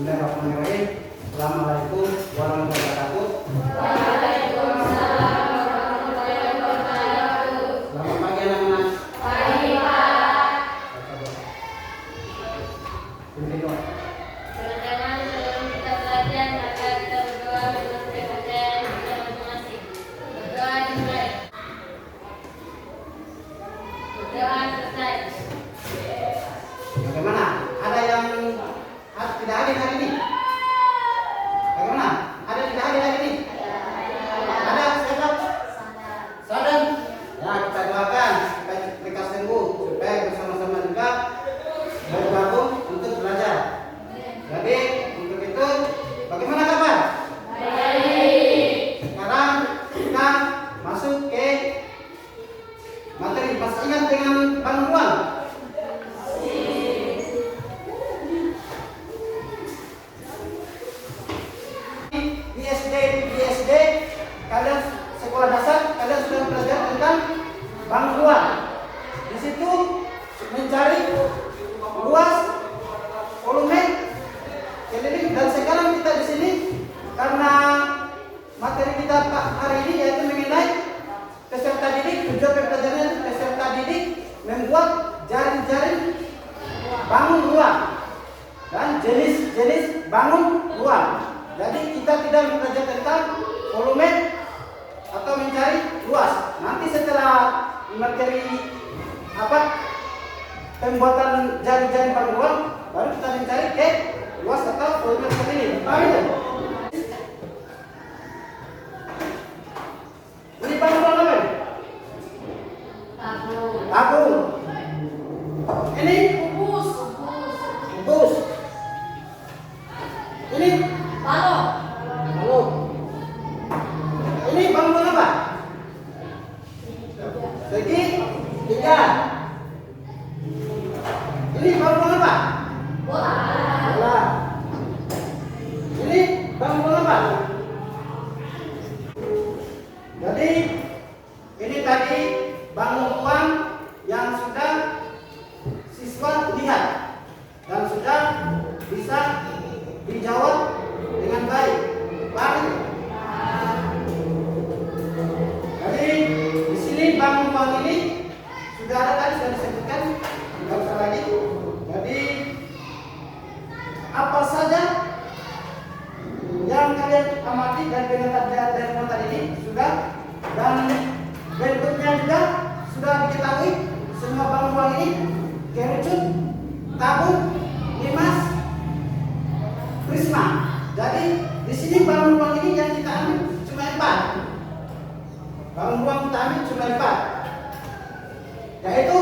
Bismillahirrahmanirrahim. Assalamualaikum warahmatullahi wabarakatuh. Waalaikumsalam warahmatullahi wabarakatuh. Selamat pagi anak-anak. Pagi Pak. Berdoa. Pertama sebelum kita belajar maka kita berdoa dengan kepercayaan kita masing-masing. Berdoa dimulai. Berdoa selesai. Bagaimana? Ada yang tidak hadir hari ini? Bagaimana? Ada tidak hadir hari ini? Ada siapa? Sadar. Ya, kita doakan supaya mereka sembuh, supaya bersama-sama juga bergabung untuk belajar. Jadi untuk itu, bagaimana kabar? Baik. Sekarang kita masuk ke materi. Masih ingat dengan bangunan? di SD kalian sekolah dasar kalian sudah belajar tentang bangunan. Di situ mencari luas, volume, keliling, dan sekarang kita di sini karena materi kita hari ini yaitu mengenai peserta didik. Tujuan pembelajarannya peserta didik membuat jaring-jaring bangun ruang dan jenis-jenis bangun ruang. Jadi kita tidak belajar tentang volume atau mencari luas. Nanti setelah materi pembuatan jaring-jaring bangun ruang, baru kita mencari ke luas atau volume seperti ini. Paham itu? Ini bangun ruang apa? Tabung. Ini kubus. Ini balok. Ini bangunan apa? Segi tiga. Ini bangunan apa? Bola. Ini bangunan apa? Jadi ini tadi bangun ruang yang sudah siswa lihat dan sudah bisa dijawab dengan baik. Paham? Jadi di sini bangun ruang ini sudah ada tadi, sudah disebutkan, tidak usah lagi. Jadi apa saja yang kalian amati dan dengar dari tadi ini sudah, dan bentuknya juga sudah diketahui. Semua bangun ruang ini kerucut, tabung, limas, prisma. Jadi di sini bangun ruang ini yang kita ambil cuma 4. Bangun ruang kita ambil cuma 4. Yaitu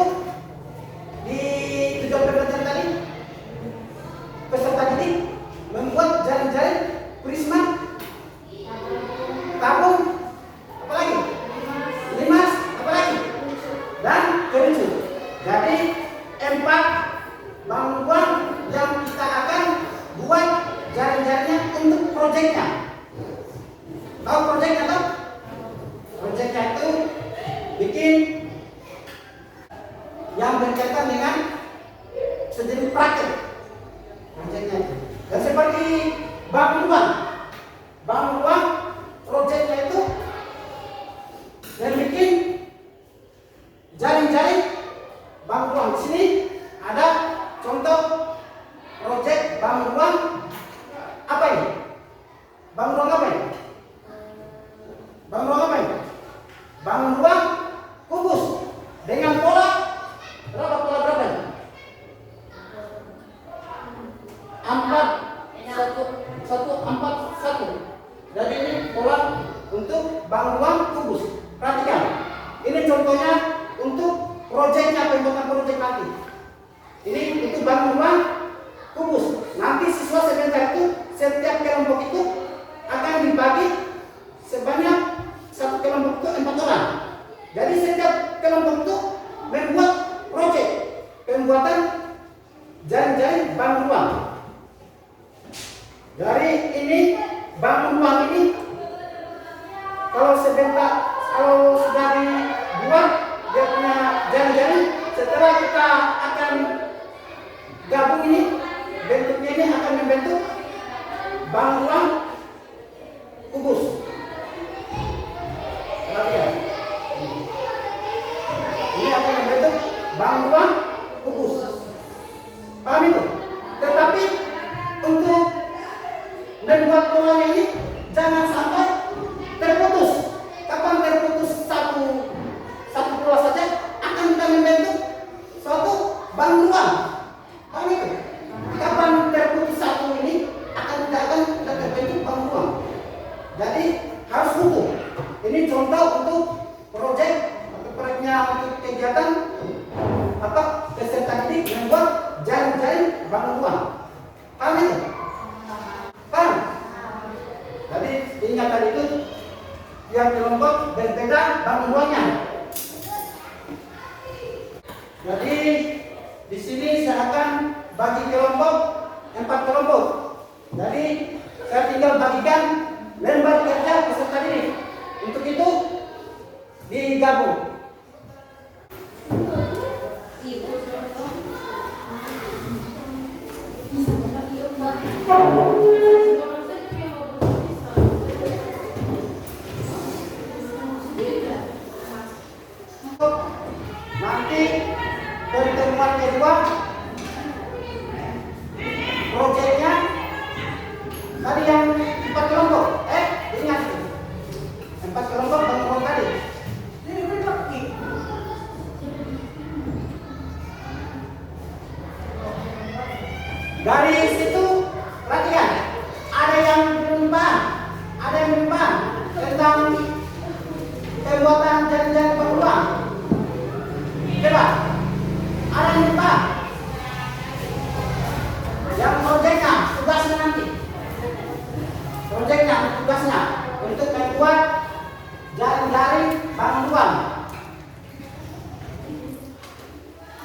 di tujuan pembelajaran tadi peserta didik membuat jaring-jaring, prisma, tabung, apa lagi? Limas, apa lagi? Dan kerucut. Jadi 4 bangun ruang yang kita akan buat jaring-jaringnya untuk proyeknya. Tahu proyeknya toh? Proyeknya itu bikin yang berkaitan dengan sejenis praktek proyeknya itu. Dan seperti bangun ruang proyeknya itu dan bikin jaring-jaring bangun ruang. Di sini ada contoh proyek bangun ruang. Apa ini? Bangun ruang apa ini? Bangun ruang apa ini? Bangun ruang kubus dengan pola berapa ini? 4-1-4-1. Jadi ini pola untuk bangun ruang kubus. Perhatikan. Ini contohnya untuk proyeknya, pembuatan proyek nanti. Ini itu bangun ruang kubus. Nanti siswa sebentar itu setiap kelompok itu akan dibagi sebanyak satu kelompok itu 4 orang. Jadi setiap kelompok itu membuat proyek pembuatan jaring-jaring bangun ruang. Dari ini bangun ruang ini kalau sudah dibuat dia punya jaring-jaring, setelah kita akan gabung ini bentuknya ini akan membentuk bangunan kubus. Perhatikan. Ini akan membentuk bangunan kubus. Paham itu? Tetapi untuk membuat polanya ini jangan sampai terputus. Kapan terputus satu pola saja akan kita membentuk suatu bangunan. Paham itu? Kapan terputus satu ini akan kita terbentuk bangunan. Jadi harus utuh. Ini contoh untuk proyek atau proyeknya untuk kegiatan atau peserta didik membuat jaring-jaring bangunan. Paham itu? Paham? Jadi ingat tadi itu yang kelompok berbeda bangunannya. Jadi di sini saya akan bagi kelompok 4 kelompok. Jadi saya tinggal bagikan lembar kerja peserta didik. Untuk itu digabung. Nanti pertemuan kedua proyeknya tadi yang 4 kelompok. Ingat 4 kelompok bangun tadi. Dari situ perhatikan, ada yang menyumbang tentang pembuatan jaring-jaring bangunan. Coba, ada yang menyumbang. Yang proyeknya, tugasnya nanti. Proyeknya, tugasnya untuk membuat jaring-jaring bangunan.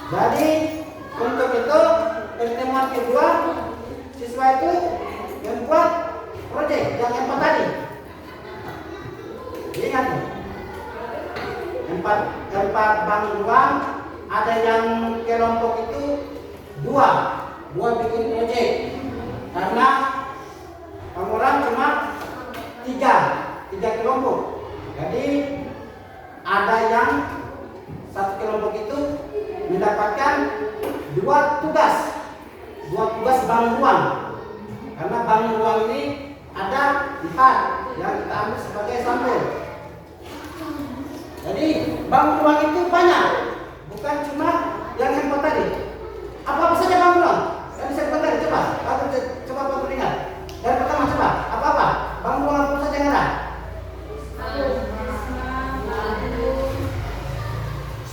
Jadi untuk itu pertemuan kedua siswa itu membuat proyek yang 4 tadi. Ingat, 4 bangunan, ada yang kelompok itu dua bikin proyek karena bangunan cuma 3 kelompok. Jadi ada yang 1 kelompok itu mendapatkan 2 tugas bangunan. Karena bangunan ini ada 4 yang kita ambil sebagai sampel. Jadi bangunan itu banyak, bukan cuma yang 4 tadi. Apa saja bangunan yang disebutkan tadi? Coba Pak ingat. Dari pertama coba, apa bangunan apa saja yang ada?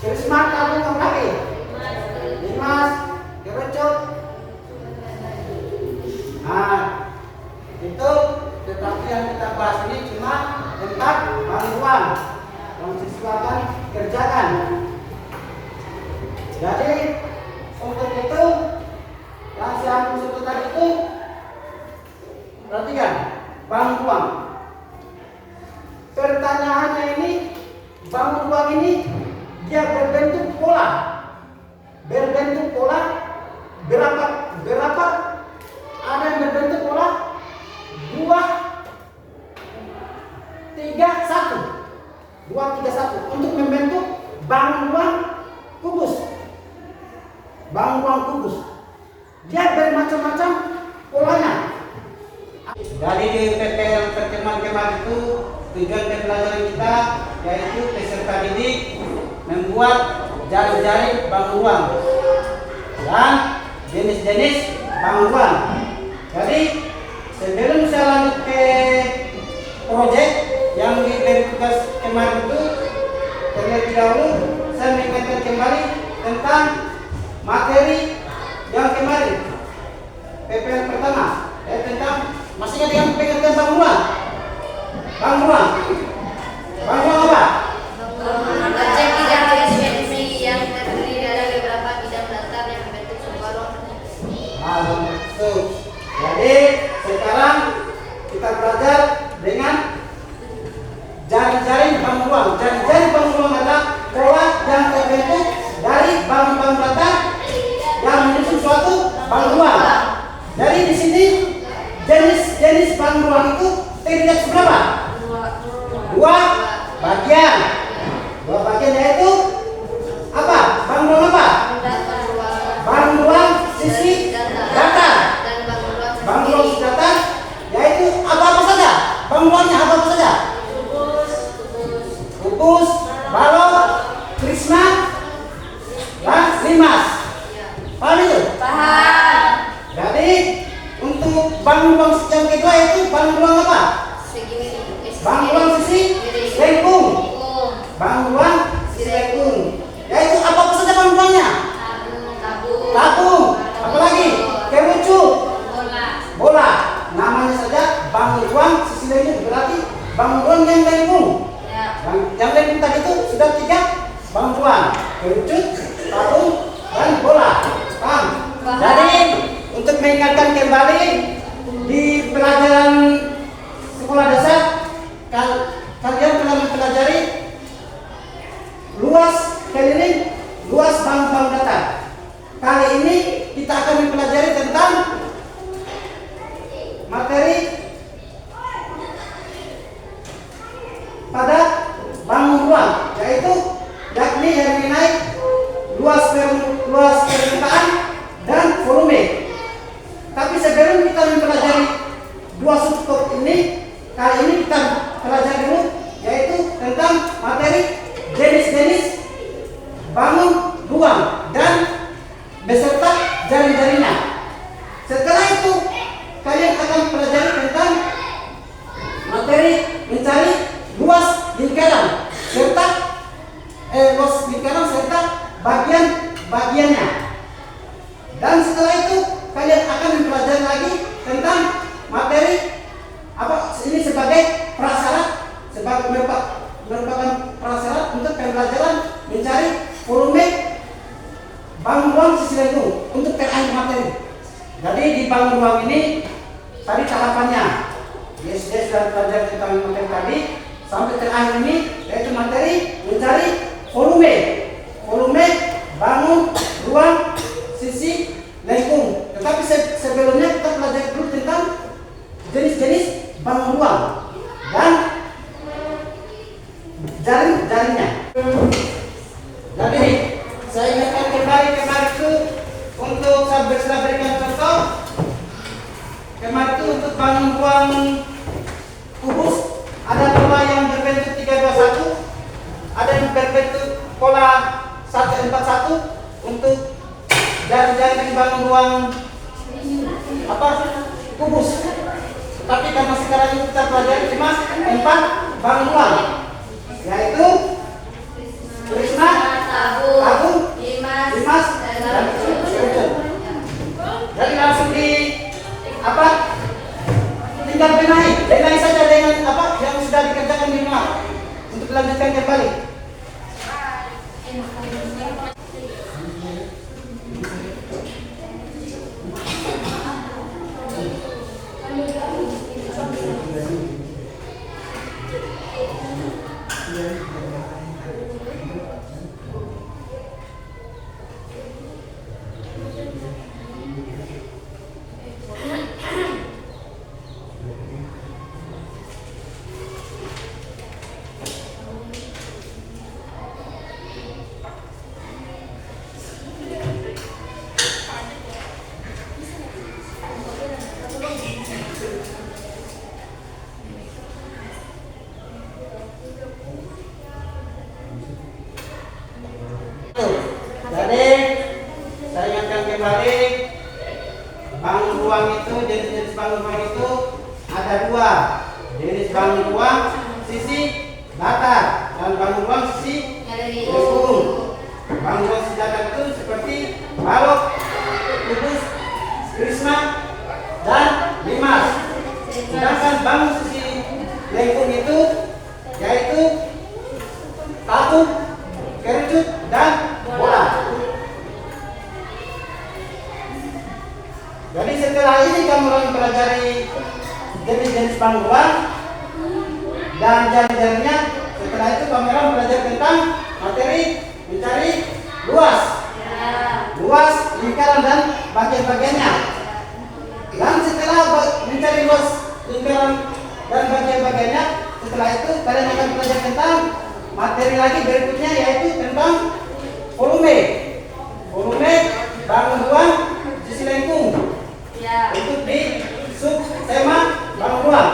Serisma, tabung, apa lagi? Limas, kerucut. Nah, itu tetapi yang kita bahas ini cuma tentang bangunan yang siswa akan kerjakan. Jadi untuk itu yang saya maksud tadi itu perhatikan bangunan. Pertanyaannya ini bangunan ini dia berbentuk pola. Berapa ada yang berbentuk pola 2, 3, 1 untuk membentuk bangunan kubus. Dia bermacam-macam polanya. Dari pertemuan kemarin itu tujuan pembelajaran kita yaitu peserta didik membuat jaring-jaring bangunan dan jenis-jenis bangunan. Jadi sebelum saya lanjut ke proyek yang diberi tugas kemarin itu, terlebih dahulu saya mengingatkan kembali tentang materi yang kemarin PPL pertama, tentang masih ada yang pengertian bangunan apa? Objek bidang deskripsi yang terdiri dari beberapa bidang datar yang membentuk sebuah ruang. Jadi sekarang kita belajar dengan jaring-jaring bangunan. Jaring-jaring bangunan adalah pola yang terbentuk dari bangunan datar yang menyusun suatu bangunan. Jadi di sini jenis berapa? Dua bagian. Dua bagian yaitu apa? Bang ruang apa? Bang ruang sisi datar. Bang ruang sisi datar yaitu apa saja? Bang ruangnya apa saja? Kubus, balok, prisma, dan limas. Paham itu? Paham. Jadi untuk bang ruang yang kedua itu bang ruang apa? Bang ruang sisi lengkung. Bang ruang sisi lengkung. Yaitu apa saja bang ruangnya? Tabung. Apalagi? Kerucut. Bola. Namanya saja bang ruang sisi lengkung. Berarti bang ruang yang lengkung. Yang lengkung tadi itu sudah 3 bang ruang. Kerucut, tabung, dan bola. Paham? Jadi untuk mengingatkan kembali di pelajaran sekolah dasar kalian telah mempelajari luas keliling, luas bang-bang datar. Kali ini kita akan mempelajari tentang materi pada bang ruang, yaitu yakni yang mengenai luas permukaan dan volume. Tapi sebelum kita mempelajari dua subtop ini, kali ini kita pelajari dulu yaitu tentang materi jenis-jenis bangun ruang dan beserta jaring-jaringnya. Setelah itu kalian akan pelajari tentang materi mencari luas lingkaran serta bagian-bagiannya. Dan setelah itu kalian akan mempelajari lagi tentang materi ini sebagai prasyarat, merupakan prasyarat untuk pembelajaran mencari volume bangun ruang sisi lengkung untuk terakhir materi. Jadi di bangun ruang ini tadi tahapannya sudah belajar tentang materi tadi sampai terakhir ini yaitu materi mencari volume bangun ruang sisi lengkung. Tetapi sebelumnya kita pelajari dulu tentang jenis-jenis bangun ruang dan jaring-jaringnya. Jadi saya ingatkan kembali itu untuk saya berikan contoh. Kemarin itu untuk bangun ruang kubus ada pola yang berbentuk 321, ada yang berbentuk pola 141 untuk jaring-jaring bangun ruang kubus. Tapi karena sekarang ini kita pelajari cuma 4 bangun ruang, yaitu prisma, tabung, limas, dan kerucut. Jadi langsung tinggal benahi saja dengan yang sudah dikerjakan di rumah untuk dilanjutkan kembali. Jadi saya ingatkan kembali bangun ruang itu, jenis-jenis bangun ruang itu ada 2 jenis bangun ruang sisi datar dan bangun ruang sisi lengkung. Bangun ruang sisi datar itu seperti balok, kubus, prisma, dan limas. Sedangkan bangun sisi lengkung itu yaitu tabung, kerucut, dan bola. Jadi setelah ini kamu akan mempelajari jenis-jenis bangun ruang dan jaring-jaringnya. Setelah itu kamu akan belajar tentang materi mencari luas lingkaran dan bagian-bagiannya. Dan setelah mencari luas lingkaran dan bagian-bagiannya, itu kalian akan belajar tentang materi lagi berikutnya, yaitu tentang volume. Volume bangun ruang sisi lengkung. Ya. Untuk di sub tema bangun ruang.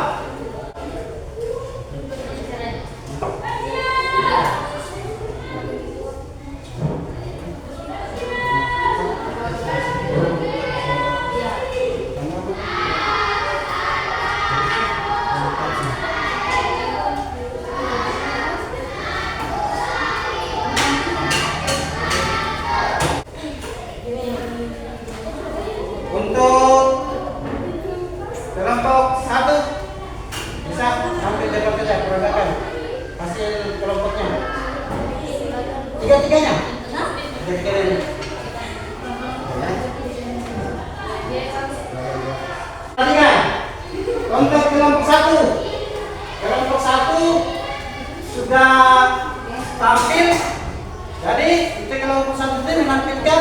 Untuk kelompok 1 bisa sampai dapat saja peragakan hasil kelompoknya. Tiga-tiganya. Tiga-tiganya. Perhatikan. Untuk kelompok 1. Kelompok 1 sudah tampil. Jadi untuk kelompok 1 itu menampilkan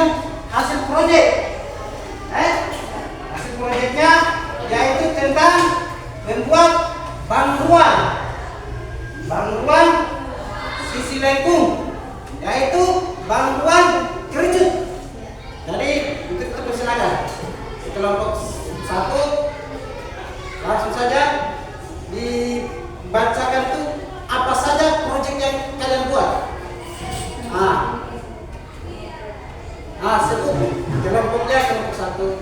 hasil proyek. Hasil proyeknya yaitu tentang membuat bangun ruang sisi lengkung, yaitu bangun ruang kerucut. Jadi untuk itu persilakan kelompok 1 langsung saja dibacakan tuh apa saja proyek yang kalian buat. Sebut kelompoknya, kelompok 1.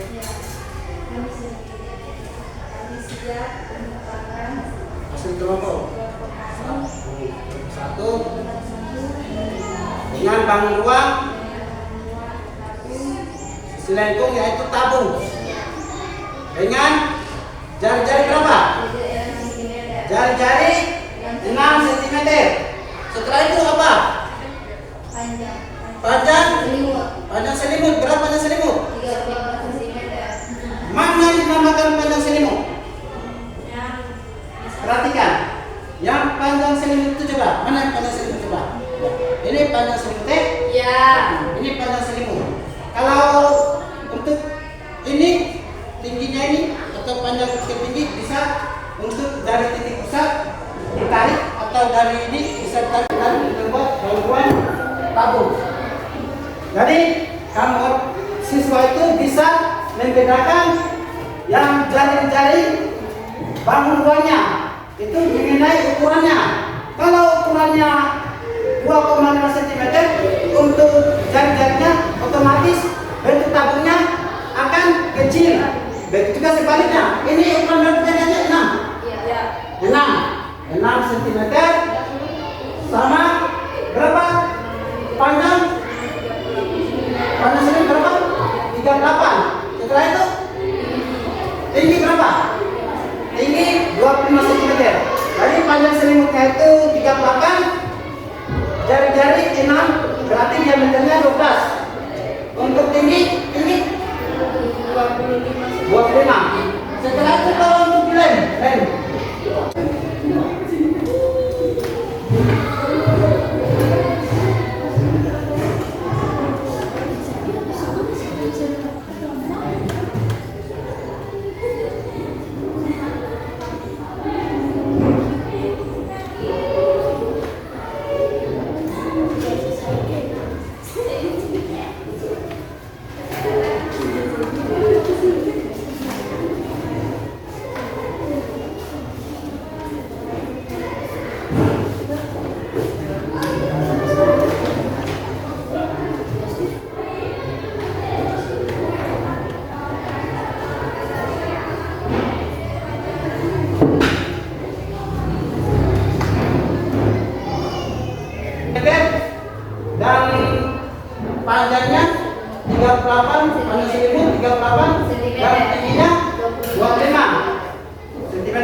Hasil kelompok 1 dengan bangun ruang sisi lengkung, yaitu tabung, dengan jari-jari berapa? Jari-jari 6 cm. Setelah itu apa? Panjang selimut. Berapa panjang selimut? 38 cm. Mana yang dinamakan panjang selimut? Perhatikan. Yang panjang selimut itu coba. Mana yang panjang selimut coba? Ini panjang selimut. Ya. Ini panjang selimut. Kalau untuk ini tingginya ini atau panjang tertinggi bisa untuk dari titik pusat ditarik, atau dari ini bisa ditarik dan membuat gangguan tabung. Jadi kamu siswa itu bisa membedakan yang jari-jari bangun ruangnya itu mengenai ukurannya. Kalau ukurannya 2,5 cm, untuk jari-jarinya otomatis bentuk tabungnya akan kecil. Begitu juga sebaliknya. Ini ukuran jarinya 6 cm sama berapa panjang selimut berapa? 38. Setelah itu tinggi berapa? Tinggi 25 cm. Jadi panjang selimutnya itu 38, jari-jari 6, berarti diameternya 12. Untuk tinggi 25. Setelah itu kalau untuk lem. Dan panjangnya 38, panjang selimut 38, dan tingginya 25 cm.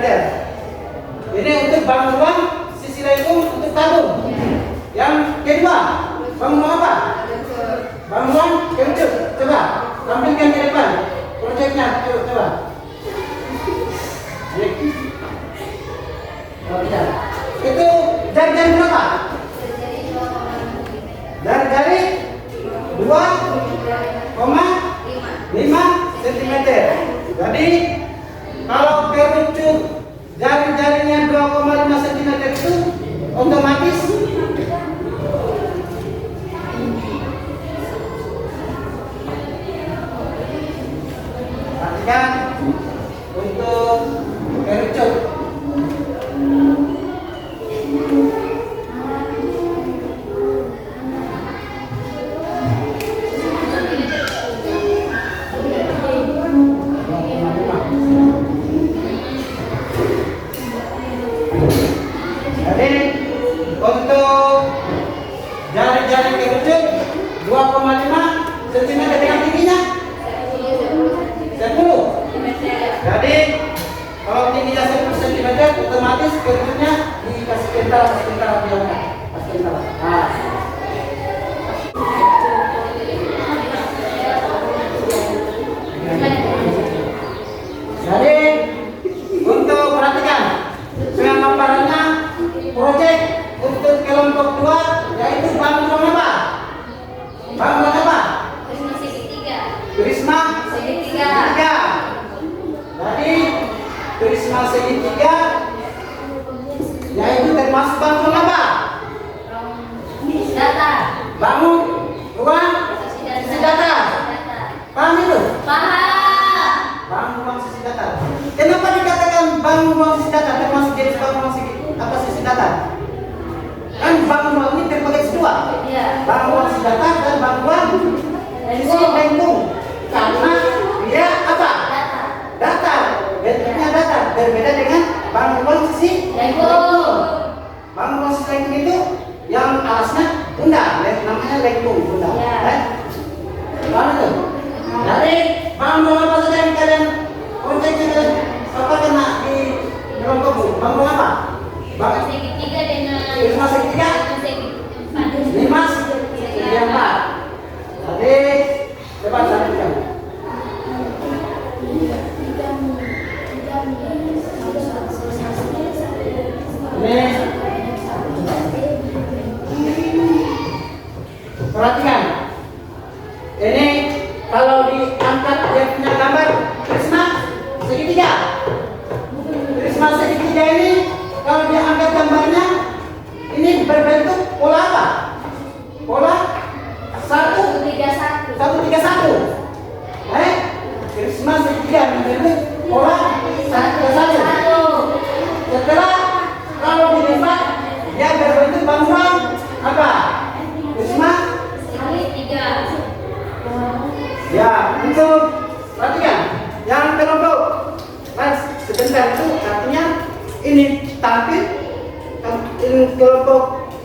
Ini untuk bangun ruang sisi lengkung untuk tabung. Yang kedua, bangun ruang apa? Bangun ruang kerucut. Coba tampilkan ke depan proyeknya. Coba. Itu jari-jari berapa? Jari-jari 2,5 cm. Jadi kalau kerucut jari-jarinya 2,5 cm itu otomatis perhatikan untuk kerucut. Jadi untuk jari-jari kerucut 2,5 cm dengan tingginya 10. Jadi kalau tingginya 10 cm otomatis kerucutnya dikasih kental diangkat. Nah. Jadi untuk perhatikan pemaparannya proyek untuk kelompok 2 yaitu bangunan apa? Bangunan apa? Prisma segitiga. Jadi prisma segitiga yaitu termasuk bangunan apa? Bangun ruang sisi datar. Paham itu? Bangun ruang sisi datar. Kenapa dikatakan bangun ruang sisi datar termasuk jenis bangun ruang sisi datar? Kan bangun ruang ini terbagi dua. Bangun ruang sisi datar dan bangun ruang sisi lengkung. Karena dia apa? Datar. Bentuknya datar. Berbeda dengan bangun ruang sisi lengkung. Bangun ruang sisi lengkung itu yang alasnya bunda, namanya lengkung bunda. Paham itu? Jadi bangun ruang apa saja yang kalian proyeknya apa kena di kelompok bu? Bangun apa? Bangun Segitiga dengan prisma segitiga. 5 segitiga 4. Jadi cepat lanjutkan. Ini perhatikan. Ini kalau diangkat dia punya gambar prisma segitiga. Prisma segitiga ini kalau diangkat gambarnya ini berbentuk pola apa? Pola 131. Prisma segitiga berbentuk pola 131. Setelah kalau dilipat dia berbentuk bangunan apa? Prisma segitiga. Ya, untuk perhatikan yang kelompok sebentar itu artinya ini tampil kelompok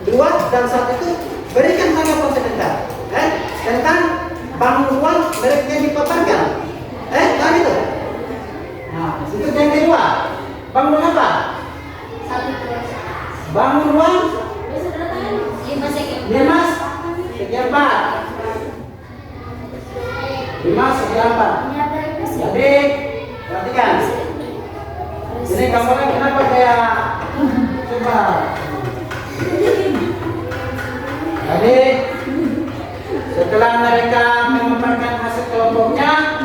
2 dan 1 itu berikan tanggapan sebentar tentang bangun ruang mereka yang dipaparkan. Kan itu. Nah, itu yang kedua. Bangun apa? Bangun ruang 5 segi 4. 5 segi 4. Jadi perhatikan. Ini gambarnya kenapa kayak coba. Jadi setelah mereka memaparkan hasil kelompoknya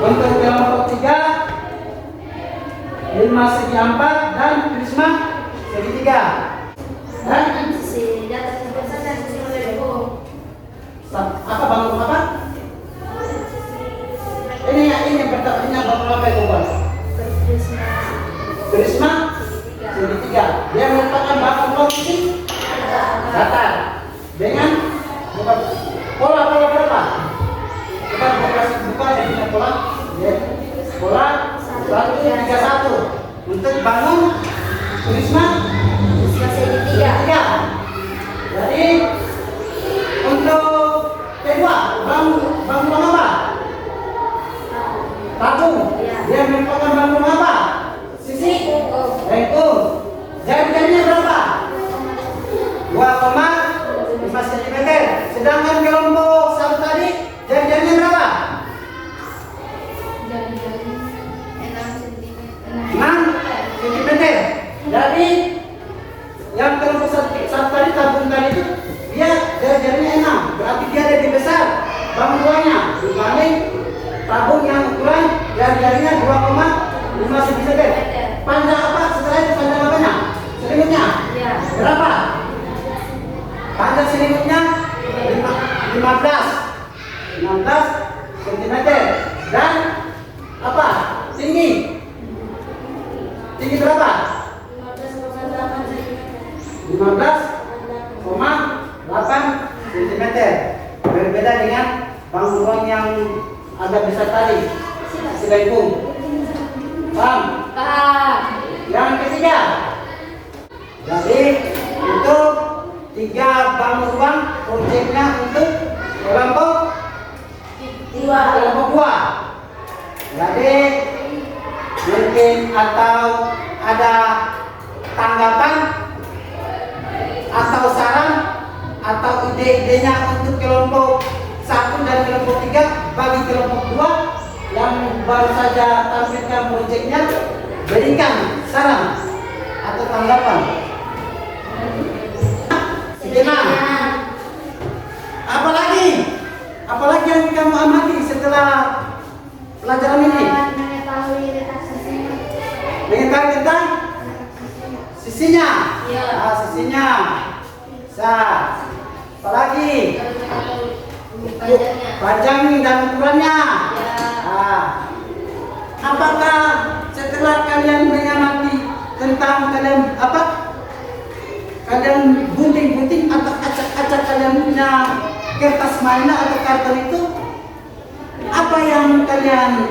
untuk kelompok 3 5 segi 4 dan prisma segitiga. Dan apa bangun apa? Ini yang pertama ini bangun apa itu bang? Prisma segitiga. Dia merupakan bangun posisi datar dengan pola berapa? Kita buka dengan pola pola 131 untuk bangun prisma segitiga. Jadi untuk kedua bangun apa? Tabung. Dia merupakan bangun apa? Sisi lengkung. Jari-jarinya berapa? 2,5 cm. Sedangkan kelompok 1 tadi jari-jarinya berapa? 6 cm. Jadi yang kelompok 1 tadi tabung tadi itu dia jari-jarinya 6. Berarti dia lebih besar bangunannya dibanding tabung yang ukuran jari-jarinya 2,5 cm. Panjang apa? Setelah itu panjang apanya? 15,8 cm. Berbeda dengan bangun ruang yang agak besar tadi, selempung. Paham? Paham. Yang ketiga, jadi untuk 3 bangun ruang proyeknya untuk kelompok 2. Jadi mungkin atau ada tanggapan atau saran atau ide-idenya untuk kelompok 1 dan kelompok 3 bagi kelompok 2 yang baru saja tampilkan proyeknya, berikan saran atau tanggapan. Sejenak. Apalagi yang kamu amati setelah pelajaran ini? Mengetahui tentang sisinya. Ya. Sisinya. Apalagi panjang dan ukurannya. Ya. Apakah setelah kalian mengamati tentang kalian gunting-gunting atau acak-acak kalian punya kertas mainan atau karton itu, apa yang kalian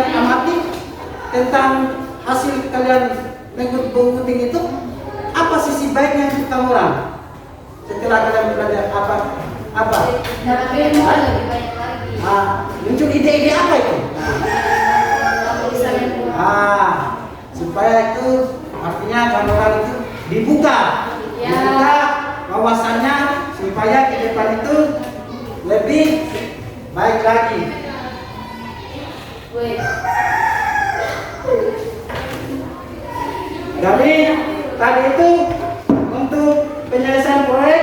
amati tentang hasil kalian menggunting itu? Apa sisi baiknya untuk kamu orang setelah kalian belajar apa? Tapi lebih banyak lagi. Muncul ide-ide apa itu? Supaya itu artinya kamu orang itu dibuka wawasannya supaya ke depan itu lebih baik lagi. Jadi tadi itu untuk penyelesaian proyek,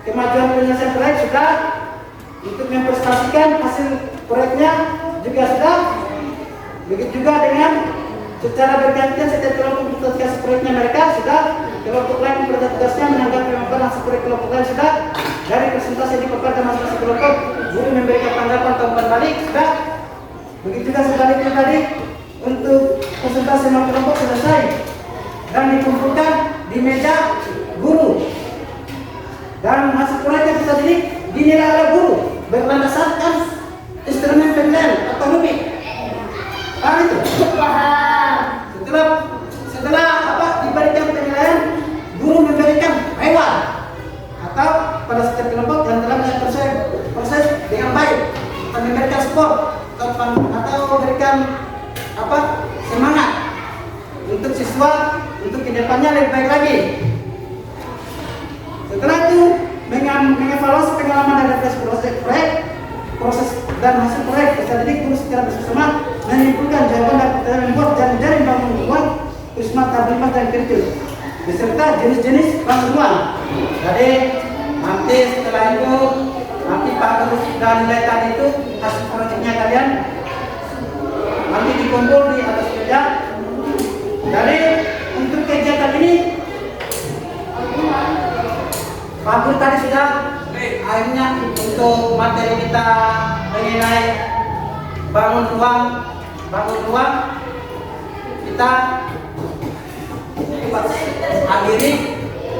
kemajuan penyelesaian proyek sudah, untuk mempresentasikan hasil proyeknya juga sudah. Begitu juga dengan secara bergantian setiap kelompok mempresentasikan proyeknya mereka sudah, kelompok lain mempresentasikan tugasnya menanggapi pemaparan hasil proyek kelompok lain sudah. Dari presentasi yang dipaparkan masing-masing kelompok, guru memberikan tanggapan atau umpan balik sudah. Begitu juga sebaliknya tadi, untuk presentasi kelompok selesai dan dikumpulkan di meja guru, dan hasil proyeknya bisa dinilai oleh guru berlandaskan instrumen penilaian atau rubik. Paham itu? Paham. Setelah diberikan penilaian, guru memberikan reward atau pada setiap kelompok yang telah melakukan proses dengan baik, atau memberikan support atau memberikan semangat untuk siswa untuk kedepannya lebih baik lagi. Setelah itu mengevaluasi pengalaman dari proses dan hasil proyek, peserta didik guru secara bersama menyimpulkan jawaban dan pertanyaan membuat jaring bangun ruang wisma tabungan dan kerja beserta jenis-jenis bangun ruang. Jadi nanti setelah itu Pak Guru sudah nilai tadi itu hasil proyeknya kalian nanti dikumpul di atas meja. Jadi untuk kegiatan ini Pak Guru tadi sudah akhirnya untuk materi kita mengenai bangun ruang kita akhiri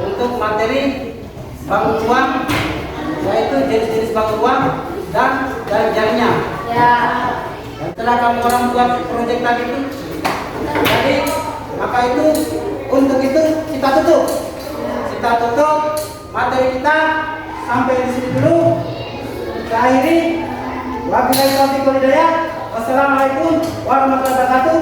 untuk materi bangun ruang, yaitu jenis-jenis bangun ruang dan jaring-jaringnya. Ya. Dan setelah kamu orang buat proyek tadi itu, jadi maka itu untuk itu kita tutup materi kita sampai di sini dulu. Kita akhiri. Wabillahi taufiq wal hidayah. Wassalamualaikum warahmatullahi wabarakatuh.